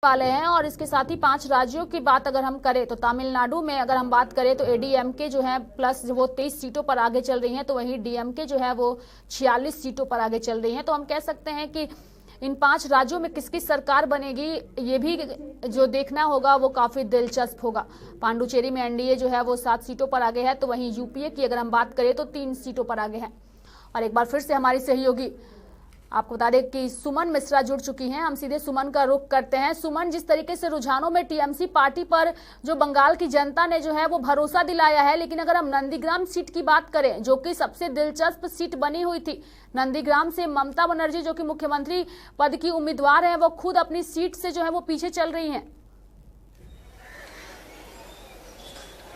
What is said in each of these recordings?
वाले हैं। और इसके साथ ही 5 राज्यों की बात अगर हम करें तो तमिलनाडु में अगर हम बात करें तो एडीएमके जो है प्लस वो 23 सीटों पर आगे चल रही हैं, तो वहीं डीएमके जो है वो 46 सीटों पर आगे चल रही हैं। तो हम कह सकते हैं कि इन 5 राज्यों में किसकी सरकार बनेगी ये भी जो देखना होगा वो काफी दिलचस्प होगा। पांडुचेरी में एनडीए जो है वो 7 सीटों पर आगे है, तो वहीं यूपीए की अगर हम बात करें तो 3 सीटों पर आगे है। और एक बार फिर से हमारी सहयोगी आपको बता दें कि सुमन मिश्रा जुड़ चुकी हैं। हम सीधे सुमन का रुख करते हैं। सुमन, जिस तरीके से रुझानों में टीएमसी पार्टी पर जो बंगाल की जनता ने जो है वो भरोसा दिलाया है, लेकिन अगर हम नंदीग्राम सीट की बात करें जो कि सबसे दिलचस्प सीट बनी हुई थी, नंदीग्राम से ममता बनर्जी जो कि मुख्यमंत्री पद की उम्मीदवार है वो खुद अपनी सीट से जो है वो पीछे चल रही है।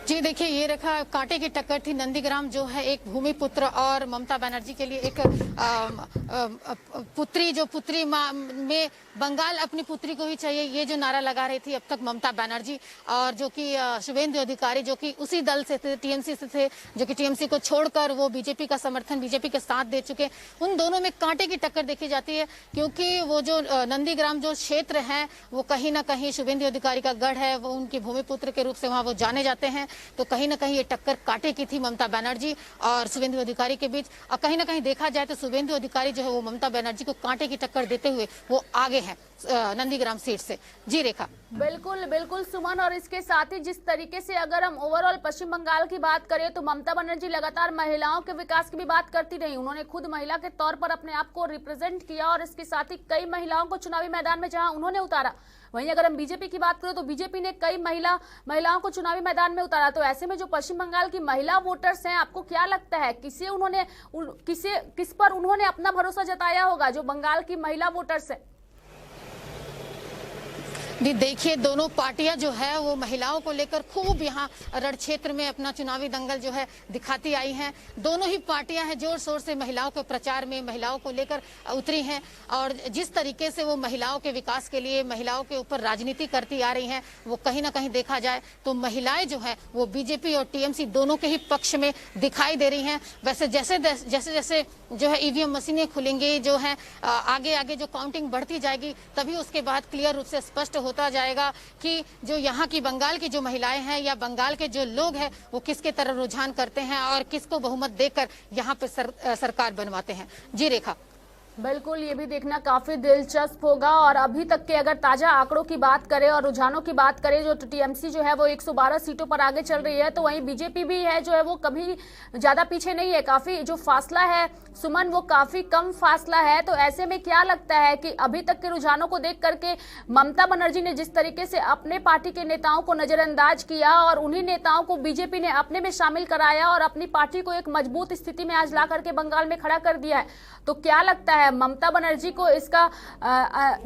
जी देखिए, ये रेखा कांटे की टक्कर थी। नंदीग्राम जो है एक भूमिपुत्र और ममता बनर्जी के लिए एक पुत्री में बंगाल अपनी पुत्री को ही चाहिए, ये जो नारा लगा रही थी अब तक ममता बनर्जी, और जो कि शुभेंदु अधिकारी जो कि उसी दल से थे, टीएमसी से थे, जो कि टीएमसी को छोड़कर वो बीजेपी का समर्थन, बीजेपी के साथ दे चुके। उन दोनों में कांटे की टक्कर देखी जाती है, क्योंकि वो जो नंदीग्राम जो क्षेत्र है वो कहीं ना कहीं शुभेंदु अधिकारी का गढ़ है, वो उनके भूमिपुत्र के रूप से वहां वो जाने जाते हैं। तो कहीं ना कहीं ये टक्कर कांटे की थी ममता बनर्जी और शुभेंदु अधिकारी के बीच। और कहीं ना कहीं देखा जाए तो शुभेंदु अधिकारी जो है वो ममता बनर्जी को कांटे की टक्कर देते हुए वो आगे हैं नंदीग्राम सीट से। जी रेखा। बिल्कुल बिल्कुल सुमन, और इसके साथ ही जिस तरीके से अगर हम ओवरऑल पश्चिम बंगाल की बात करें तो ममता बनर्जी लगातार महिलाओं के विकास की भी बात करती रही। उन्होंने खुद महिला के तौर पर अपने आप को रिप्रेजेंट किया और इसके साथ ही कई महिलाओं को चुनावी मैदान में जहां उन्होंने उतारा, वहीं अगर हम बीजेपी की बात करें तो बीजेपी ने कई महिलाओं को चुनावी मैदान में उतारा। तो ऐसे में जो पश्चिम बंगाल की महिला वोटर्स हैं, आपको क्या लगता है किस पर उन्होंने अपना भरोसा जताया होगा जो बंगाल की महिला वोटर्स हैं? जी देखिए, दोनों पार्टियां जो है वो महिलाओं को लेकर खूब यहाँ रण क्षेत्र में अपना चुनावी दंगल जो है दिखाती आई हैं। दोनों ही पार्टियां हैं जोर शोर से महिलाओं के प्रचार में महिलाओं को लेकर उतरी हैं, और जिस तरीके से वो महिलाओं के विकास के लिए महिलाओं के ऊपर राजनीति करती आ रही हैं, वो कहीं ना कहीं देखा जाए तो महिलाएं जो है वो बीजेपी और टीएमसी दोनों के ही पक्ष में दिखाई दे रही हैं। वैसे जैसे जैसे जो है ईवीएम मशीनें खुलेंगी, जो है आगे आगे जो काउंटिंग बढ़ती जाएगी, तभी उसके बाद क्लियर रूप से स्पष्ट होता जाएगा कि जो यहाँ की बंगाल की जो महिलाएं हैं या बंगाल के जो लोग हैं वो किसके तरफ रुझान करते हैं और किसको बहुमत देकर यहाँ पे सरकार बनवाते हैं। जी रेखा। बिल्कुल, ये भी देखना काफी दिलचस्प होगा। और अभी तक के अगर ताजा आंकड़ों की बात करें और रुझानों की बात करें, जो टीएमसी जो है वो 112 सीटों पर आगे चल रही है, तो वहीं बीजेपी भी है जो है वो कभी ज्यादा पीछे नहीं है। काफी जो फासला है सुमन, वो काफी कम फासला है। तो ऐसे में क्या लगता है कि अभी तक के रुझानों को देख करके ममता बनर्जी ने जिस तरीके से अपने पार्टी के नेताओं को नजरअंदाज किया और उन्हीं नेताओं को बीजेपी ने अपने में शामिल कराया और अपनी पार्टी को एक मजबूत स्थिति में आज ला करके बंगाल में खड़ा कर दिया है, तो क्या लगता है ममता बनर्जी को इसका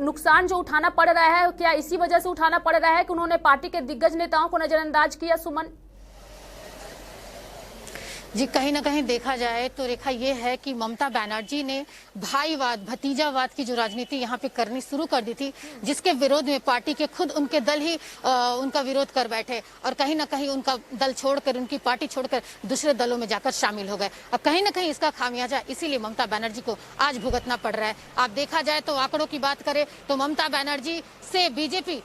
नुकसान जो उठाना पड़ रहा है, क्या इसी वजह से उठाना पड़ रहा है कि उन्होंने पार्टी के दिग्गज नेताओं को नजरअंदाज किया? सुमन जी, कहीं ना कहीं देखा जाए तो रेखा ये है कि ममता बनर्जी ने भाईवाद भतीजावाद की जो राजनीति यहाँ पे करनी शुरू कर दी थी, जिसके विरोध में पार्टी के खुद उनके दल ही उनका विरोध कर बैठे और कहीं ना कहीं उनका दल छोड़कर, उनकी पार्टी छोड़कर दूसरे दलों में जाकर शामिल हो गए। अब कहीं ना कहीं इसका खामियाजा इसीलिए ममता बनर्जी को आज भुगतना पड़ रहा है। आप देखा जाए तो आंकड़ों की बात करें तो ममता बनर्जी से बीजेपी,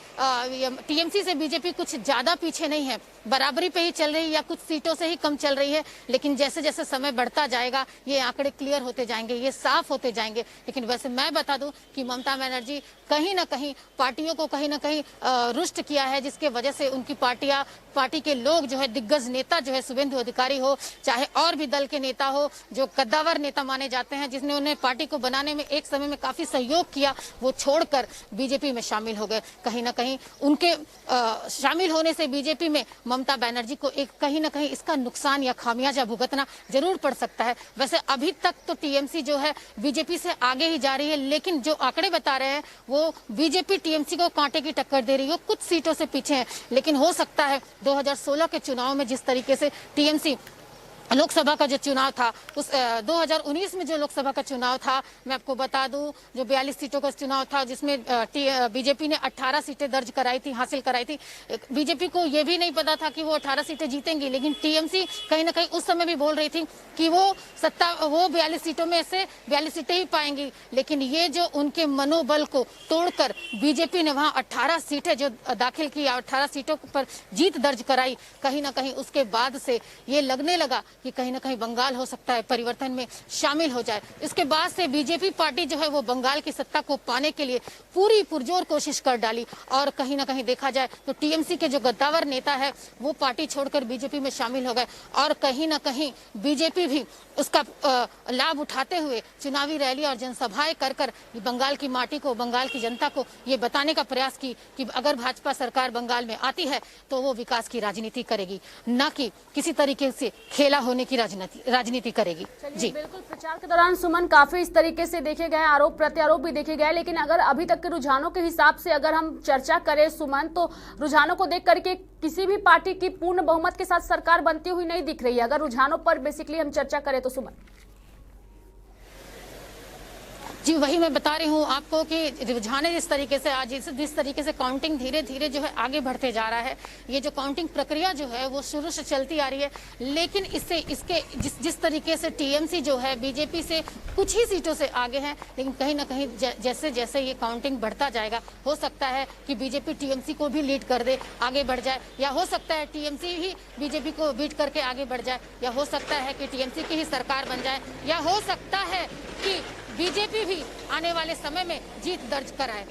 टीएमसी से बीजेपी कुछ ज्यादा पीछे नहीं है, बराबरी पे ही चल रही है या कुछ सीटों से ही कम चल रही है। लेकिन जैसे जैसे समय बढ़ता जाएगा ये आंकड़े क्लियर होते जाएंगे, ये साफ होते जाएंगे। लेकिन वैसे मैं बता दूं कि ममता बनर्जी कहीं ना कहीं पार्टियों को कहीं ना कहीं रुष्ट किया है, जिसके वजह से उनकी पार्टी के लोग जो है, दिग्गज नेता जो है, शुभेंदु अधिकारी हो चाहे और भी दल के नेता हो जो कद्दावर नेता माने जाते हैं, जिसने उन्हें पार्टी को बनाने में एक समय में काफी सहयोग किया, वो छोड़कर बीजेपी में शामिल हो गए। कहीं ना कहीं उनके शामिल होने से बीजेपी में ममता बनर्जी को एक कहीं ना कहीं इसका नुकसान या खामियाजा भुगतना जरूर पड़ सकता है। वैसे अभी तक तो टीएमसी जो है बीजेपी से आगे ही जा रही है, लेकिन जो आंकड़े बता रहे हैं वो बीजेपी टीएमसी को कांटे की टक्कर दे रही है, कुछ सीटों से पीछे है। लेकिन हो सकता है 2016 के चुनाव में जिस तरीके से टीएमसी लोकसभा का जो चुनाव था उस 2019 में जो लोकसभा का चुनाव था, मैं आपको बता दूं, जो 42 सीटों का चुनाव था जिसमें बीजेपी ने 18 सीटें दर्ज कराई थी, हासिल कराई थी। बीजेपी को यह भी नहीं पता था कि वो 18 सीटें जीतेंगी, लेकिन टीएमसी कहीं ना कहीं उस समय भी बोल रही थी कि वो 42 सीटों में से 42 सीटें ही पाएंगी। लेकिन ये जो उनके मनोबल को तोड़कर बीजेपी ने वहां 18 सीटें जो दाखिल की, 18 सीटों पर जीत दर्ज कराई, कहीं ना कहीं उसके बाद से ये लगने लगा कि कहीं ना कहीं बंगाल हो सकता है परिवर्तन में शामिल हो जाए। इसके बाद से बीजेपी पार्टी जो है वो बंगाल की सत्ता को पाने के लिए पूरी पुरजोर कोशिश कर डाली, और कहीं ना कहीं देखा जाए तो टीएमसी के जो गद्दावर नेता है वो पार्टी छोड़कर बीजेपी में शामिल हो गए, और कहीं ना कहीं बीजेपी भी उसका लाभ उठाते हुए चुनावी रैली और जनसभाएं कर कर बंगाल की माटी को, बंगाल की जनता को ये बताने का प्रयास की कि अगर भाजपा सरकार बंगाल में आती है तो वो विकास की राजनीति करेगी, न कि किसी तरीके से खेला होने की राजनीति करेगी। जी बिल्कुल, प्रचार के दौरान सुमन काफी इस तरीके से देखे गए, आरोप प्रत्यारोप भी देखे गए, लेकिन अगर अभी तक के रुझानों के हिसाब से अगर हम चर्चा करें सुमन, तो रुझानों को देख करके किसी भी पार्टी की पूर्ण बहुमत के साथ सरकार बनती हुई नहीं दिख रही है, अगर रुझानों पर बेसिकली हम चर्चा करें तो सुमन। जी वही मैं बता रही हूँ आपको कि रुझान जिस तरीके से आज जिस तरीके से काउंटिंग धीरे धीरे जो है आगे बढ़ते जा रहा है, ये जो काउंटिंग प्रक्रिया जो है वो शुरू से चलती आ रही है, लेकिन इसके जिस तरीके से टीएमसी जो है बीजेपी से कुछ ही सीटों से आगे है, लेकिन कहीं ना कहीं जैसे जैसे ये काउंटिंग बढ़ता जाएगा, हो सकता है कि बीजेपी टीएमसी को भी लीड कर दे, आगे बढ़ जाए, या हो सकता है टीएमसी ही बीजेपी को बीट करके आगे बढ़ जाए, या हो सकता है कि टीएमसी की ही सरकार बन जाए, या हो सकता है कि बीजेपी भी आने वाले समय में जीत दर्ज कराए।